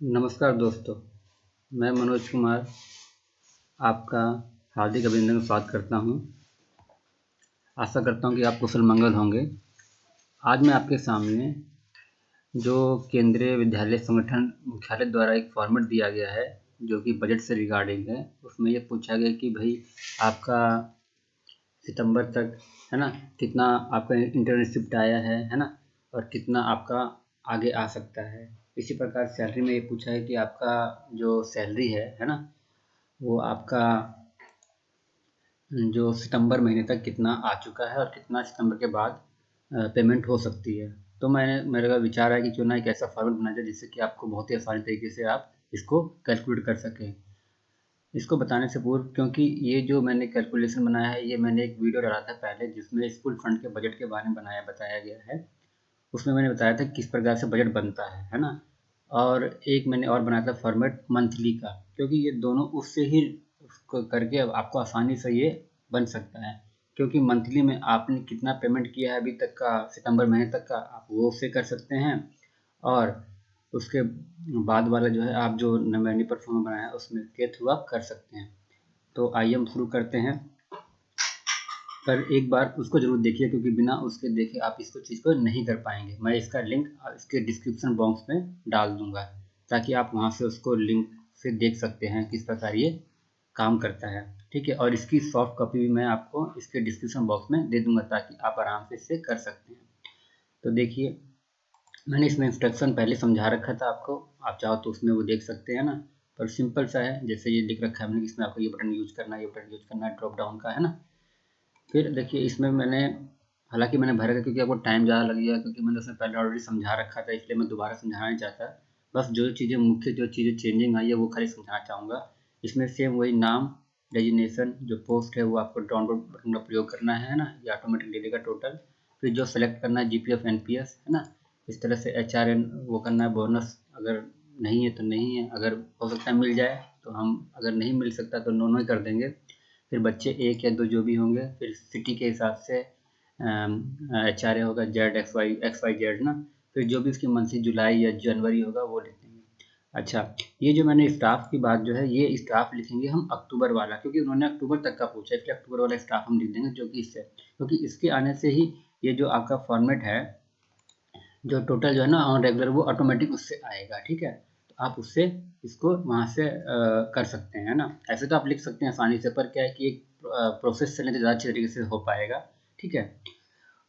नमस्कार दोस्तों, मैं मनोज कुमार आपका हार्दिक अभिनंदन स्वागत करता हूं। आशा करता हूं कि आप कुशल मंगल होंगे। आज मैं आपके सामने जो केंद्रीय विद्यालय संगठन मुख्यालय द्वारा एक फॉर्मेट दिया गया है जो कि बजट से रिगार्डिंग है, उसमें ये पूछा गया कि भाई आपका सितंबर तक है ना कितना आपका इंटर्नशिप आया है ना, और कितना आपका आगे आ सकता है। इसी प्रकार सैलरी में ये पूछा है कि आपका जो सैलरी है ना, वो आपका जो सितंबर महीने तक कितना आ चुका है और कितना सितंबर के बाद पेमेंट हो सकती है। तो मेरा विचार है कि क्यों ना एक ऐसा फॉर्मेट बनाया जाए जिससे कि आपको बहुत ही आसानी तरीके से आप इसको कैलकुलेट कर सकें। इसको बताने से पूर्व, क्योंकि ये जो मैंने कैलकुलेशन बनाया है ये मैंने एक वीडियो डाला था पहले जिसमें स्कूल फंड के बजट के बारे में बताया गया है। उसमें मैंने बताया था किस प्रकार से बजट बनता है ना। और एक मैंने और बनाया था फॉर्मेट मंथली का, क्योंकि ये दोनों उससे ही उसको करके आपको आसानी से ये बन सकता है। क्योंकि मंथली में आपने कितना पेमेंट किया है अभी तक का, सितंबर महीने तक का, आप वो उससे कर सकते हैं। और उसके बाद वाला जो है आप जो मैंने परफॉर्मा बनाया है उसमें के थ्रू आप कर सकते हैं। तो आइए हम शुरू करते हैं, पर एक बार उसको ज़रूर देखिए क्योंकि बिना उसके देखे आप इसको चीज़ को नहीं कर पाएंगे। मैं इसका लिंक इसके डिस्क्रिप्शन बॉक्स में डाल दूंगा ताकि आप वहां से उसको लिंक से देख सकते हैं किस प्रकार ये काम करता है। ठीक है, और इसकी सॉफ्ट कॉपी भी मैं आपको इसके डिस्क्रिप्शन बॉक्स में दे दूंगा ताकि आप आराम से इसे कर सकते हैं। तो देखिए, मैंने इसमें इंस्ट्रक्शन पहले समझा रखा था आपको, आप चाहो तो उसमें वो देख सकते हैं ना। पर सिंपल सा है, जैसे ये लिख रखा है मैंने, इसमें आपको ये बटन यूज करना है, ये बटन यूज करना है ड्रॉप डाउन का, है ना। फिर देखिए इसमें मैंने, हालांकि मैंने भरा था क्योंकि आपको टाइम ज़्यादा लगेगा, क्योंकि मैंने उसमें पहले ऑलरेडी समझा रखा था, इसलिए मैं दोबारा समझाना नहीं चाहता। बस जो चीज़ें मुख्य जो चीज़ें चेंजिंग आई है वो खाली समझाना चाहूँगा। इसमें सेम वही नाम, डेजिग्नेशन, जो पोस्ट है वो आपको डाउनलोड बटन का प्रयोग करना है ना, ये ऑटोमेटिक ले लेगा टोटल। फिर जो सेलेक्ट करना है GPF NPS, है ना। इस तरह से HRN वो करना है। बोनस अगर नहीं है तो नहीं है, अगर हो सकता है मिल जाए तो हम, अगर नहीं मिल सकता तो नो नो ही कर देंगे। फिर बच्चे एक या दो जो भी होंगे, फिर सिटी के हिसाब से HRA होगा XYZ ना। फिर जो भी उसकी मंथली जुलाई या जनवरी होगा वो लिख देंगे। अच्छा, ये जो मैंने स्टाफ की बात जो है, ये स्टाफ लिखेंगे हम अक्टूबर वाला, क्योंकि उन्होंने अक्टूबर तक का पूछा है, इसलिए अक्टूबर वाला स्टाफ हम लिख देंगे, जो कि इससे, क्योंकि इसके आने से ही ये जो आपका फॉर्मेट है, जो टोटल जो है ना ऑन रेगुलर, वो ऑटोमेटिक उससे आएगा। ठीक है, तो आप उससे इसको वहाँ से कर सकते हैं ना। ऐसे तो आप लिख सकते हैं आसानी से, पर क्या है कि एक प्रोसेस चलने तो ज़्यादा अच्छी तरीके से हो पाएगा। ठीक है,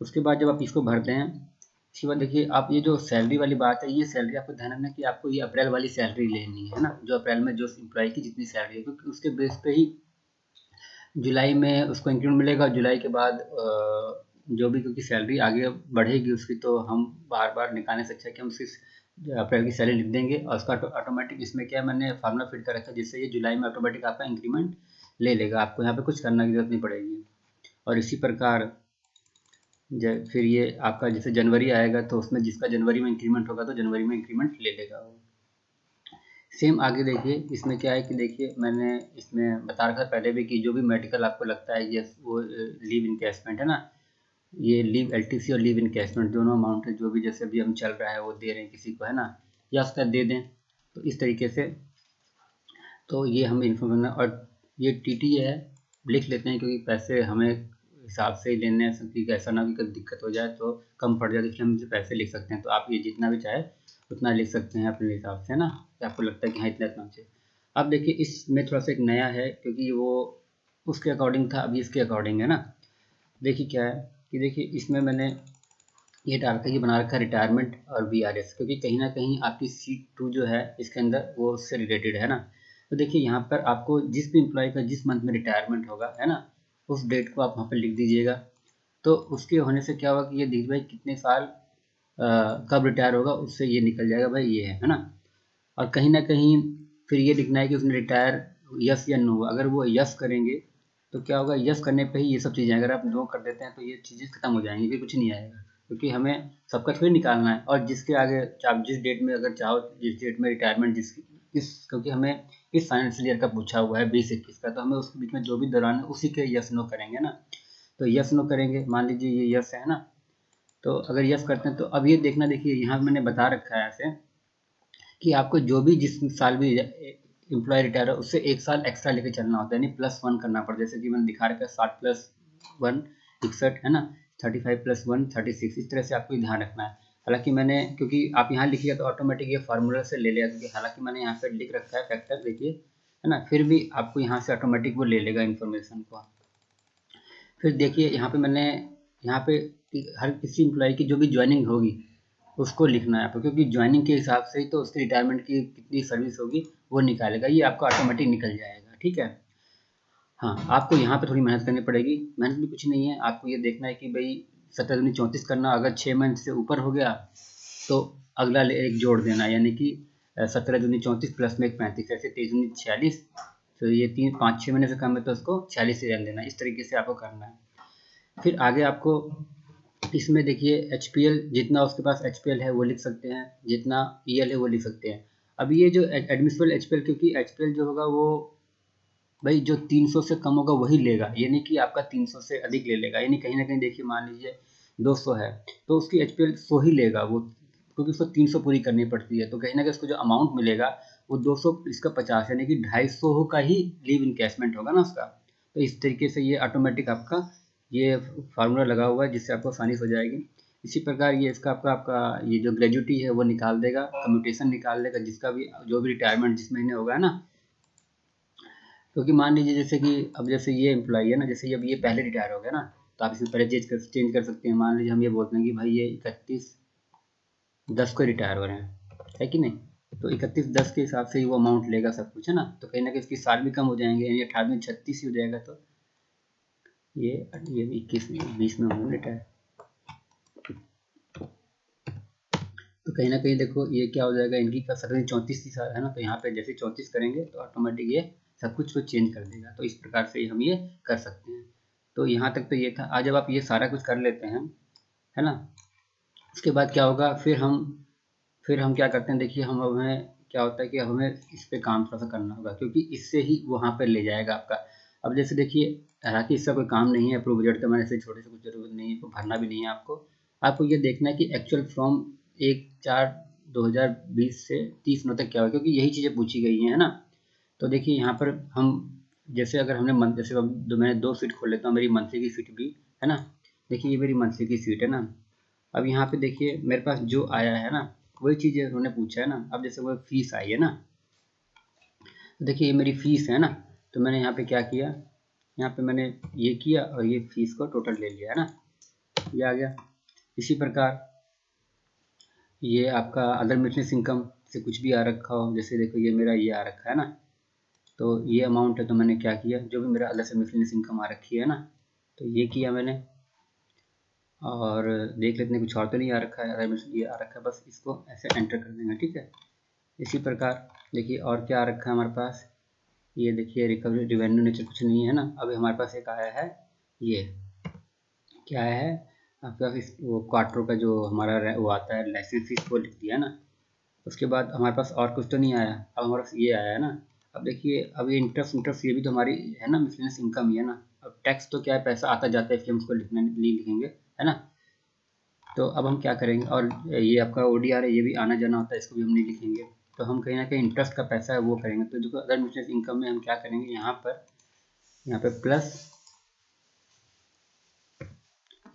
उसके बाद जब आप इसको भरते हैं, इसके बाद देखिए आप ये जो सैलरी वाली बात है, ये सैलरी आपको ध्यान रखना कि आपको ये अप्रैल वाली सैलरी लेनी है ना, जो अप्रैल में जो एम्प्लॉय की जितनी सैलरी है, क्योंकि उसके बेस पे ही जुलाई में उसको इंक्रीमेंट मिलेगा। जुलाई के बाद जो भी, क्योंकि सैलरी आगे बढ़ेगी उसकी, तो हम बार बार निकालने से अच्छा है कि हम सिर्फ अप्रैल की सैलरी लिख देंगे, और उसका ऑटोमेटिक इसमें क्या है, मैंने फार्मूला फिट कर रखा है जिससे ये जुलाई में ऑटोमेटिक आपका इंक्रीमेंट ले लेगा, आपको यहाँ पे कुछ करने की जरूरत नहीं पड़ेगी। और इसी प्रकार फिर ये आपका जैसे जनवरी आएगा तो उसमें जिसका जनवरी में इंक्रीमेंट होगा तो जनवरी में इंक्रीमेंट ले लेगा वो। सेम आगे देखिए, इसमें क्या है कि देखिए मैंने इसमें बता रखा था पहले भी कि जो भी मेडिकल आपको लगता है, ये वो लीव इनकैशमेंट है ना, ये लीव LTC और लीव इनकैशमेंट दोनों अमाउंट है, जो भी जैसे भी हम चल रहा है वो दे रहे हैं किसी को, है ना, या उसका दे दें, तो इस तरीके से। तो ये हम इन्फॉर्मेशन, और ये TT है, लिख लेते हैं क्योंकि पैसे हमें हिसाब से ही लेने हैं, क्योंकि ऐसा ना कि कभी दिक्कत हो जाए तो कम पड़ जाए, तो इसलिए हम इसे पैसे लिख सकते हैं। तो आप ये जितना भी चाहे उतना लिख सकते हैं अपने हिसाब से ना, कि आपको लगता है कि हाँ इतना इतना चाहिए। अब देखिए इसमें थोड़ा सा एक नया है, क्योंकि वो उसके अकॉर्डिंग था, अभी इसके अकॉर्डिंग है ना। देखिए क्या है कि देखिए इसमें मैंने ये डाल कर ये बना रखा है रिटायरमेंट और VRS, क्योंकि कहीं ना कहीं आपकी C2 जो है इसके अंदर वो उससे रिलेटेड है ना। तो देखिए यहाँ पर आपको जिस भी एम्प्लॉय का जिस मंथ में रिटायरमेंट होगा, है ना, उस डेट को आप वहाँ पर लिख दीजिएगा। तो उसके होने से क्या होगा कि ये देखिए भाई कितने साल कब रिटायर होगा, उससे ये निकल जाएगा भाई ये है ना। और कहीं ना कहीं फिर ये लिखना है कि उसने रिटायर यस या नो, अगर वो यस करेंगे तो क्या होगा, यस करने पे ही ये सब चीज़ें, अगर आप नो कर देते हैं तो ये चीज़ें खत्म हो जाएंगी, फिर कुछ नहीं आएगा, क्योंकि हमें सबका थोड़ी निकालना है। और जिसके आगे आप जिस डेट में अगर चाहो, जिस डेट में रिटायरमेंट जिसकी किस, क्योंकि हमें इस फाइनेंशियल ईयर का पूछा हुआ है 20-21 का, तो हमें उसके बीच में जो भी दौरान है उसी के यस नो करेंगे ना। तो यस नो करेंगे, मान लीजिए ये यस है ना, तो अगर यस करते हैं तो अब ये देखना, देखिए यहाँ मैंने बता रखा है ऐसे कि आपको जो भी जिस साल भी एम्प्लॉय रिटायर है उससे 1 साल एक्स्ट्रा लेके चलना होता है, यानी +1 करना पड़ता है। जैसे कि मैंने दिखा रखा है 60+1 61 है ना, 35+1 36, इस तरह से आपको ध्यान रखना है। हालांकि मैंने, क्योंकि आप यहाँ लिखिएगा तो ऑटोमेटिक ये फार्मूला से ले लेगा, क्योंकि हालांकि मैंने यहाँ पे लिख रखा है फैक्टर, देखिए है ना, फिर भी आपको यहाँ से ऑटोमेटिक वो ले लेगा इन्फॉर्मेशन को। फिर देखिए यहाँ पे मैंने, यहाँ पे हर किसी एम्प्लॉय की जो भी ज्वाइनिंग होगी उसको लिखना है आपको, क्योंकि ज्वाइनिंग के हिसाब से ही तो उसकी रिटायरमेंट की कितनी सर्विस होगी वो निकालेगा, ये आपका ऑटोमेटिक निकल जाएगा, ठीक है। हाँ, आपको यहाँ पे थोड़ी मेहनत करनी पड़ेगी। मेहनत भी कुछ नहीं है, आपको ये देखना है कि भाई 17×34 करना, अगर 6 मंथ से ऊपर हो गया तो अगला एक जोड़ देना, यानी कि 17×34 प्लस में एक 35, ऐसे 23×46, तो ये 5-6 महीने से कम है तो उसको 46 से रहने देना, इस तरीके से आपको करना है। फिर आगे आपको इसमें देखिए HPL, जितना उसके पास HPL है वो लिख सकते हैं, जितना EL है वो लिख सकते हैं। अब ये जो एडमिसिबल HPL, क्योंकि HPL जो होगा वो भाई जो 300 से कम होगा वही लेगा, यानी कि आपका 300 से अधिक ले लेगा, यानी कहीं ना कहीं देखिए मान लीजिए 200 है तो उसकी HPL 100 ही लेगा वो, क्योंकि उसको 300 पूरी करनी पड़ती है, तो कहीं ना कहीं उसको जो अमाउंट मिलेगा वो 200 इसका 50, यानी कि 250 का ही लीव इनकैशमेंट होगा ना उसका। तो इस तरीके से ये ऑटोमेटिक आपका ये फार्मूला लगा हुआ है, जिससे आपको आसानी हो जाएगी। इसी प्रकार ये इसका आपका ये जो ग्रेजुटी है वो निकाल देगा, कम्यूटेशन निकाल देगा, जिसका भी जो भी रिटायरमेंट जिस महीने होगा ना, क्योंकि मान लीजिए जैसे कि अब जैसे ये एम्प्लॉई है ना, जैसे अब ये पहले रिटायर हो गया ना, तो आप इसमें पहले चेंज कर सकते हैं। मान लीजिए हम ये बोलते हैं कि भाई ये 31/10 को रिटायर हो रहे हैं, है कि नहीं, तो 31/10 के हिसाब से ही वो अमाउंट लेगा सब कुछ, है ना, तो कहीं ना कहीं इसकी साल भी कम हो जाएंगे, यानी 18 में 36 ही हो जाएगा, तो ये 21 में 20 में होंगे रिटायर। तो कहीं ना कहीं देखो ये क्या हो जाएगा, इनकी का 34 की साल है ना, तो यहाँ पे जैसे 34 करेंगे तो ऑटोमेटिक ये सब कुछ को चेंज कर देगा। तो इस प्रकार से हम ये कर सकते हैं। तो यहाँ तक तो ये था। आज जब आप ये सारा कुछ कर लेते हैं, है ना, उसके बाद क्या होगा, फिर हम क्या करते हैं, देखिए हम हमें क्या होता है कि हमें इस पे काम थोड़ा सा करना होगा, क्योंकि इससे ही वहाँ पर ले जाएगा आपका। अब जैसे देखिए, हालांकि इसका कोई काम नहीं है, अप्रूव बजट का मैंने से छोटे से कुछ जरूरत नहीं है, तो भरना भी नहीं है आपको। आपको ये देखना है कि एक्चुअल फ्रॉम 1/4/2020 से 30 नौ तक क्या हुआ, क्योंकि यही चीज़ें पूछी गई हैं, है ना। तो देखिए यहाँ पर हम जैसे अगर हमने मंथ, जैसे अब मैंने 2 शीट खोल लेता हूँ, मेरी मंथली की शीट भी है ना। देखिए ये मेरी मंथली की शीट है ना। अब यहाँ पे देखिए मेरे पास जो आया है ना वही चीज़ें उन्होंने पूछा है ना। अब जैसे वो फीस आई है ना, तो देखिए ये मेरी फीस है ना, तो मैंने यहाँ पे क्या किया, यहाँ पे मैंने ये किया और ये फीस को टोटल ले लिया, है ना, ये आ गया। इसी प्रकार ये आपका अदर मिसलेनियस इनकम से कुछ भी आ रखा हो, जैसे देखो ये मेरा ये आ रखा है ना, तो ये अमाउंट है, तो मैंने क्या किया, जो भी मेरा अदर से मिसलेनियस इनकम आ रखी है ना, तो ये किया मैंने। और देख लेते हैं कुछ और तो नहीं आ रखा है, अदर मिसलेनियस ये आ रखा है, बस इसको ऐसे एंटर कर देंगे, ठीक है। इसी प्रकार देखिए और क्या आ रखा है हमारे पास, ये देखिए रिकवरी रिवेन्यू नेचर कुछ नहीं है ना। अभी हमारे पास एक आया है, ये क्या है आपका, वो क्वार्टर का जो हमारा वो आता है लाइसेंस फीस, वो लिख दिया है ना। उसके बाद हमारे पास और कुछ तो नहीं आया, अब हमारे पास ये आया है ना। अब देखिए अब ये इंटरेस्ट ये भी तो हमारी है ना, मिसलेनियस इनकम ही है ना। अब टैक्स तो क्या है, पैसा आता जाता है, इसलिए हम उसको लिखने लिए लिखेंगे, है ना। तो अब हम क्या करेंगे, और ये आपका ODR है, ये भी आना जाना होता है, इसको भी हम नहीं लिखेंगे। तो हम कहीं ना कहीं इंटरेस्ट का पैसा है वो करेंगे। तो देखो अदर मिसलेनियस इनकम में हम क्या करेंगे, यहाँ पे प्लस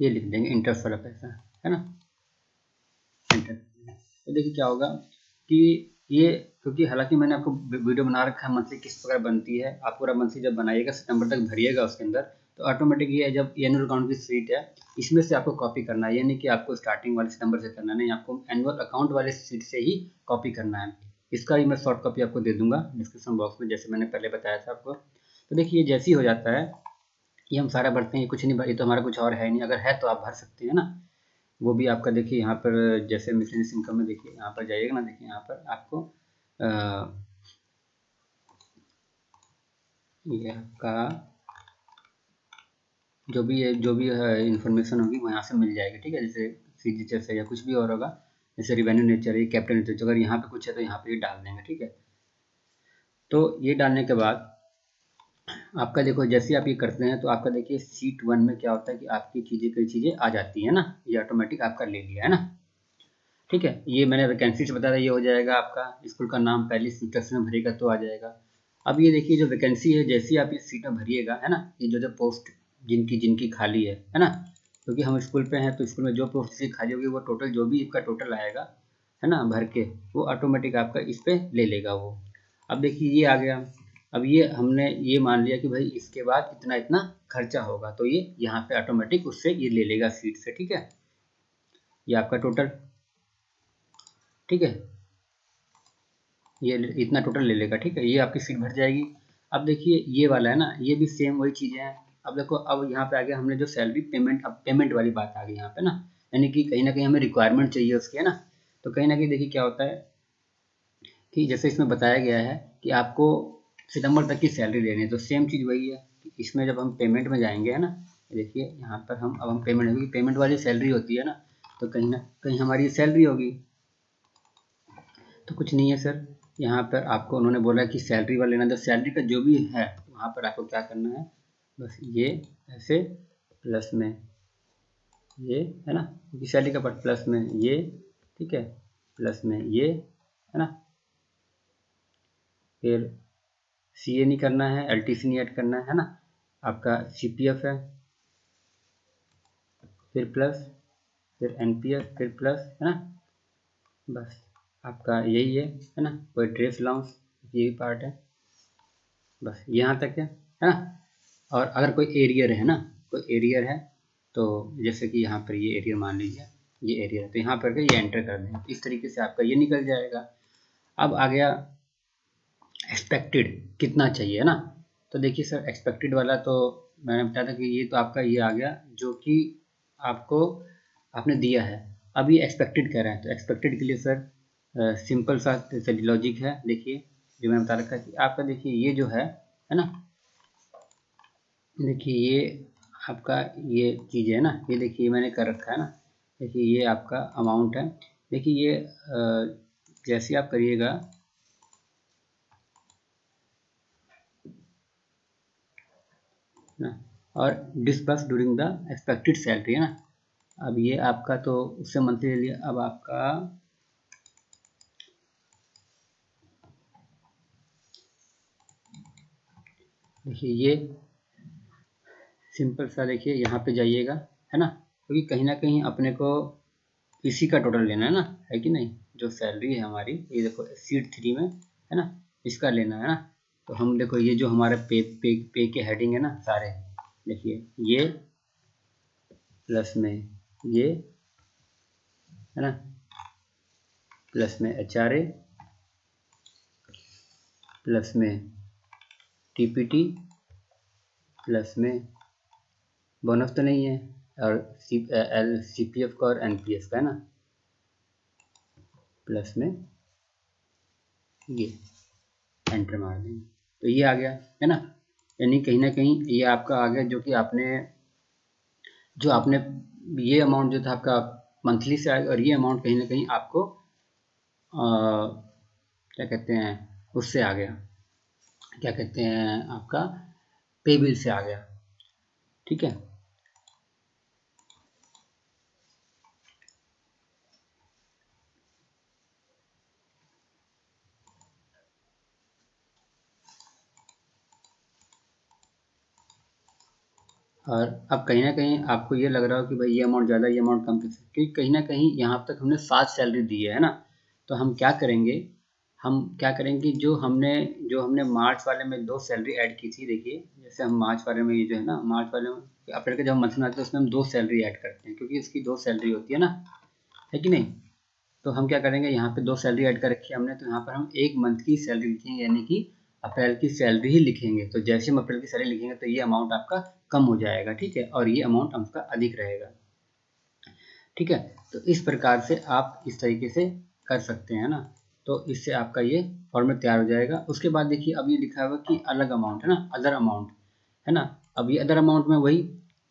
ये लिख देंगे इंटरेस्ट वाला पैसा, है ना, एंटर। तो देखिए क्या होगा कि ये, क्योंकि हालांकि मैंने आपको वीडियो बना रखा है मंथली किस प्रकार बनती है, आप पूरा मंथली जब बनाइएगा सितंबर तक भरिएगा उसके अंदर, तो ऑटोमेटिक ये जब एनुअल अकाउंट की सीट है इसमें से आपको कॉपी करना है, यानी कि आपको स्टार्टिंग वाले सितंबर से करना नहीं, आपको एनुअल अकाउंट वाले सीट से ही कॉपी करना है। इसका भी मैं शॉर्ट कॉपी आपको दे दूंगा डिस्क्रिप्शन बॉक्स में, जैसे मैंने पहले बताया था आपको। तो देखिए जैसे ही हो जाता है ये हम सारा भरते हैं, ये कुछ नहीं, ये तो हमारा कुछ और है नहीं, अगर है तो आप भर सकते हैं ना। वो भी आपका देखिए यहाँ पर जैसे मिसलेनियस इनकम में देखिए यहाँ पर जाइएगा ना, देखिए यहाँ पर आपको ये आपका जो भी है इन्फॉर्मेशन होगी वो यहाँ से मिल जाएगी, ठीक है। जैसे CGHS है या कुछ भी और होगा, जैसे रिवेन्यू नेचर है, कैपिटल नेचर, अगर यहाँ पे कुछ है तो यहाँ पे ये डाल देंगे, ठीक है। तो ये डालने के बाद आपका देखो जैसे आप ये करते हैं तो आपका देखिए सीट 1 में क्या होता है कि आपकी चीज़ें कई चीज़ें आ जाती है ना, ये ऑटोमेटिक आपका ले लिया है ना, ठीक है, ये मैंने वैकेंसी से बताया, ये हो जाएगा आपका स्कूल का नाम, पहली इंस्ट्रक्शन में भरेगा तो आ जाएगा। अब ये देखिए जो वैकेंसी है, जैसी आप इस सीट में भरिएगा, है ना, ये जो जो पोस्ट जिनकी जिनकी खाली है ना, क्योंकि हम स्कूल पे हैं तो स्कूल में जो पोस्ट की खाली होगी वो टोटल जो भी इसका टोटल आएगा, है ना, भर के वो ऑटोमेटिक आपका इस पे ले लेगा वो। अब देखिए ये आ गया। अब ये हमने ये मान लिया कि भाई इसके बाद इतना इतना खर्चा होगा, तो ये यहाँ पे ऑटोमेटिक उससे ये ले लेगा सीट से। ठीक है, ये आपका टोटल, ठीक है, ये इतना टोटल ले लेगा। ठीक है, ये आपकी सीट भर जाएगी। अब देखिए ये वाला है ना, ये भी सेम वही चीज़ें हैं। अब देखो, अब यहाँ पे आ गया हमने जो सैलरी पेमेंट, अब पेमेंट वाली बात आ गई यहाँ पे ना, यानी कि कहीं ना कहीं हमें रिक्वायरमेंट चाहिए उसकी, है ना। तो कहीं ना कहीं देखिए क्या होता है कि जैसे इसमें बताया गया है कि आपको सितंबर तक की सैलरी लेनी है, तो सेम चीज़ वही है कि इसमें जब हम पेमेंट में जाएंगे, है ना, देखिए यहाँ पर हम अब हम पेमेंट, क्योंकि पेमेंट वाली सैलरी होती है ना, तो कहीं ना कहीं हमारी सैलरी होगी। तो कुछ नहीं है सर, यहाँ पर आपको उन्होंने बोला कि सैलरी वाला लेना, तो सैलरी का जो भी है वहाँ पर आपको क्या करना है, बस ये ऐसे प्लस में ये, है ना, क्योंकि सैलरी का पार्ट प्लस में ये, ठीक है, प्लस में ये, है ना, फिर सी ए नहीं करना है, एल टी सी नहीं ऐड करना है ना, आपका सी पी एफ है, फिर प्लस, फिर एन पी एफ, फिर प्लस, है ना, बस आपका यही है ना, कोई ड्रेस अलाउंस, यही पार्ट है, बस यहाँ तक है ना। और अगर कोई एरियर है ना, कोई एरियर है, तो जैसे कि यहाँ पर ये एरियर मान लीजिए, ये एरियर है, तो यहाँ पर ये एंटर कर दें, इस तरीके से आपका ये निकल जाएगा। अब आ गया एक्सपेक्टेड कितना चाहिए, है ना। तो देखिए सर, एक्सपेक्टेड वाला तो मैंने बताया था कि ये तो आपका ये आ गया जो कि आपको आपने दिया है। अब ये एक्सपेक्टेड कह रहे हैं, तो एक्सपेक्टेड के लिए सर सिंपल सा लॉजिक है। देखिए जो मैंने बता रखा है कि आपका, देखिए ये जो है ना, देखिए ये आपका ये चीज़ है ना, ये देखिए मैंने कर रखा है ना, देखिए ये आपका अमाउंट है। देखिए ये जैसे आप करिएगा ना, और disburse during the expected salary, है ना। अब ये आपका तो उससे मंथली ले लिया। अब आपका देखिए ये सिंपल सा, देखिए यहाँ पे जाइएगा, है ना, क्योंकि कहीं ना कहीं अपने को इसी का टोटल लेना है ना, है कि नहीं। जो सैलरी है हमारी, ये देखो सीट 3 में, है ना, इसका लेना है ना। तो हम देखो ये जो हमारे पे के हेडिंग है ना सारे, देखिए ये प्लस में ये, है ना, प्लस में एच आर ए, प्लस में टी पी टी, प्लस में बोनस तो नहीं है, और सी पी एफ का और एन पी एस का, है ना, प्लस में ये एंटर मार देंगे, तो ये आ गया, है ना। यानी कहीं ना कहीं ये आपका आ गया, जो आपने ये अमाउंट जो था आपका मंथली से आएगा, और ये अमाउंट कहीं ना कहीं आपको क्या कहते हैं उससे आ गया, क्या कहते हैं आपका पे बिल से आ गया। ठीक है, और अब कहीं ना कहीं आपको ये लग रहा हो कि भाई ये अमाउंट ज़्यादा, ये अमाउंट कम कैसे, क्योंकि कहीं ना कहीं यहाँ तक हमने 7 सैलरी दी है ना। तो हम क्या करेंगे, जो हमने मार्च वाले में 2 सैलरी ऐड की थी, देखिए जैसे हम मार्च वाले में, ये जो है ना, मार्च वाले में अप्रैल के जब मंथ में आते हैं उसमें हम 2 सैलरी ऐड करते हैं, क्योंकि इसकी 2 सैलरी होती है ना, है कि नहीं। तो हम क्या करेंगे, यहाँ पे 2 सैलरी ऐड कर रखी है हमने, तो यहाँ पर हम 1 मंथ की सैलरी लिखेंगे, यानी कि अप्रैल की सैलरी ही लिखेंगे। तो जैसे हम अप्रैल की सैलरी लिखेंगे तो ये अमाउंट आपका कम हो जाएगा, ठीक है, और ये अमाउंट आपका अधिक रहेगा। ठीक है, तो इस प्रकार से आप इस तरीके से कर सकते हैं ना। तो इससे आपका ये फॉर्मेट तैयार हो जाएगा। उसके बाद देखिए अब ये लिखा हुआ कि अलग अमाउंट, है ना, अदर अमाउंट, है ना। अब ये अदर अमाउंट में वही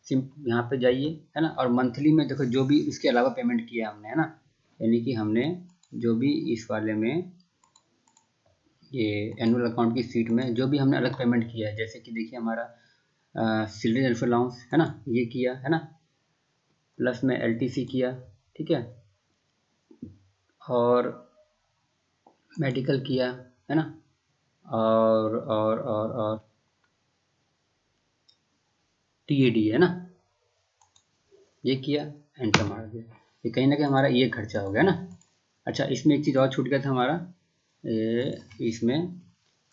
यहाँ पे जाइए, है ना, और मंथली में देखो जो भी इसके अलावा पेमेंट किया हमने, है ना, यानी कि हमने जो भी इस वाले में ये एनुअल अकाउंट की सीट में जो भी हमने अलग पेमेंट किया है, जैसे कि देखिए हमारा चिल्ड्रन वेलफेयर अलाउंस, है ना, ये किया है ना, प्लस में एल टी सी किया, ठीक है, और मेडिकल किया, है ना, और टीएडी, है ना, ये किया, एंटर मार दिया। ये कहीं ना कहीं हमारा ये खर्चा हो गया ना। अच्छा, इसमें एक चीज़ और छूट गया था हमारा, इसमें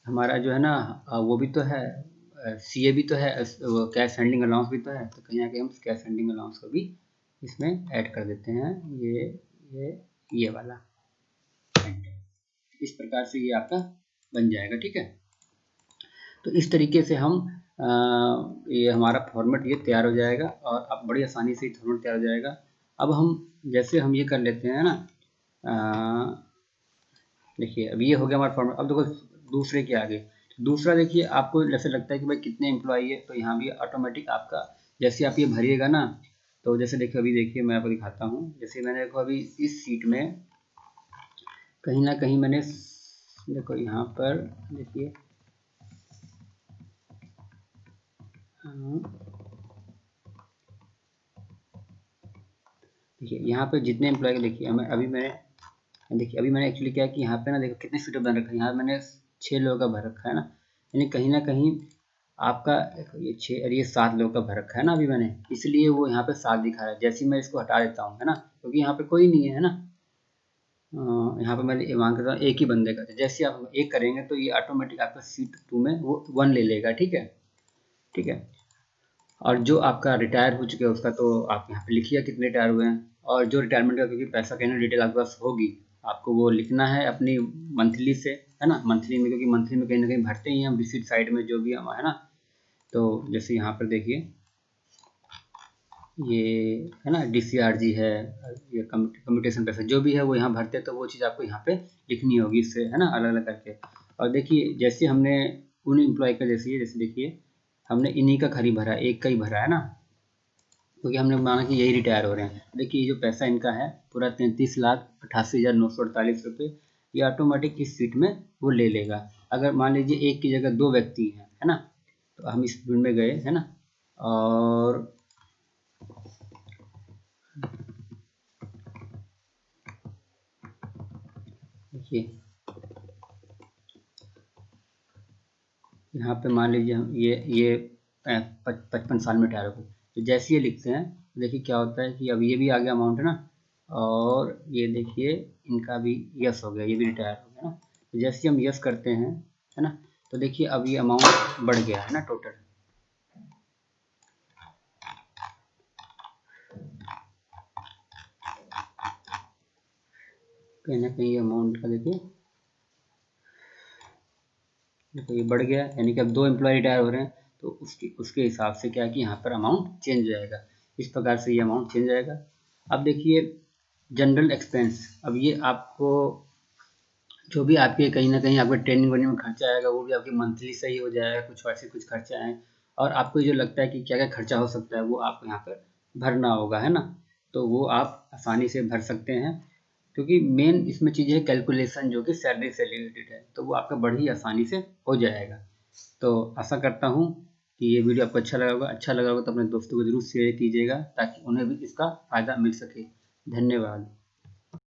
हमारा जो है ना, वो भी तो है, सीए भी तो है, वो कैश हैंडलिंग अलाउंस भी तो है, तो कहीं ना कहीं हम कैश हैंडलिंग अलाउंस को भी इसमें ऐड कर देते हैं। ये वाला इस प्रकार से ये आपका बन जाएगा। ठीक है, तो इस तरीके से हम ये हमारा फॉर्मेट ये तैयार हो जाएगा और अब बड़ी आसानी से फॉर्मेट तैयार हो जाएगा। अब हम जैसे हम ये कर लेते हैं ना, देखिए अब ये हो गया हमारा फॉर्मेट। अब देखो दूसरे के आगे, दूसरा देखिए आपको जैसे लगता है कि भाई कितने एम्प्लॉई है, तो यहाँ भी ऑटोमेटिक आपका जैसे आप ये भरिएगा ना, तो जैसे देखिए अभी देखिए मैं आपको दिखाता हूँ। जैसे मैंने देखो अभी इस सीट में कहीं ना कहीं मैंने देखो यहाँ पर देखिए, देखिए यहाँ पे जितने एम्प्लॉय के देखिए अभी मैंने एक्चुअली क्या है कि यहाँ पे ना देखो कितने सीटें बन रखा है। यहाँ मैंने 6 लोगों का भर रखा है ना, यानी कहीं ना कहीं आपका ये 6 और ये 7 लोगों का भर रखा है ना अभी मैंने, इसलिए वो यहाँ पे 7 दिखा रहा है। जैसे ही मैं इसको हटा देता हूँ, है ना, क्योंकि यहाँ पे कोई नहीं है ना, यहाँ पे मैं मान करता हूँ एक ही बंदे का, जैसे आप एक करेंगे तो ये ऑटोमेटिक आपका सीट 2 में वो 1 ले लेगा। ठीक है, ठीक है। और जो आपका रिटायर हो चुके हैं उसका तो आप यहाँ पे लिखिए कितने रिटायर हुए हैं, और जो रिटायरमेंट का, क्योंकि पैसा कहना डिटेल आपके पास होगी, आपको वो लिखना है अपनी मंथली से, है ना, मंथली में, क्योंकि मंथली में कहीं ना कहीं भरते ही हैं हम रिसीट साइड में जो भी हम, है ना। तो जैसे यहाँ पर देखिए ये है ना, डीसीआरजी है, ये कम्यूटेशन पैसा जो भी है वो यहाँ भरते हैं, तो वो चीज़ आपको यहाँ पे लिखनी होगी इससे, है ना, अलग अलग करके। और देखिए जैसे हमने उन एम्प्लॉय का जैसे देखिए हमने इन्हीं का खरी भरा, एक का ही भरा है ना, क्योंकि हमने माना कि यही रिटायर हो रहे हैं। देखिए ये जो पैसा इनका है पूरा 33,88,948 रुपये, ये ऑटोमेटिक इस सीट में वो ले लेगा। अगर मान लीजिए एक की जगह 2 व्यक्ति हैं, है ना, तो हम इस फील्ड में गए, है ना, और देखिए यहाँ पे मान लीजिए हम ये 55 साल में रिटायर हो गए, तो जैसे ये लिखते हैं तो देखिए क्या होता है कि अब ये भी आ गया अमाउंट, है ना, और ये देखिए इनका भी यस हो गया, ये भी रिटायर हो गया ना। तो जैसे हम यस करते हैं, है ना, तो देखिए अब ये अमाउंट बढ़ गया है ना टोटल। कहीं ना कहीं ये अमाउंट का देखिए देखो ये बढ़ गया, यानी कि अब 2 एम्प्लॉय रिटायर हो रहे हैं, तो उसके हिसाब से क्या है कि यहाँ पर अमाउंट चेंज हो जाएगा। इस प्रकार से ये अमाउंट चेंज जाएगा। अब देखिए जनरल एक्सपेंस, अब ये आपको जो भी आपके कहीं ना कहीं आपके ट्रेनिंग वनिंग में खर्चा आएगा वो भी आपके मंथली से ही हो जाएगा, कुछ ऐसे कुछ खर्चा है। और आपको जो लगता है कि क्या क्या खर्चा हो सकता है वो आपको यहाँ पर भरना होगा, है ना, तो वो आप आसानी से भर सकते हैं, क्योंकि मेन इसमें चीज़ है कैलकुलेशन जो कि सैलरी से रिलेटेड है, तो वो आपका बड़ी आसानी से हो जाएगा। तो आशा करता हूँ कि ये वीडियो आपको अच्छा लगा होगा तो अपने दोस्तों को ज़रूर शेयर कीजिएगा ताकि उन्हें भी इसका फ़ायदा मिल सके। धन्यवाद।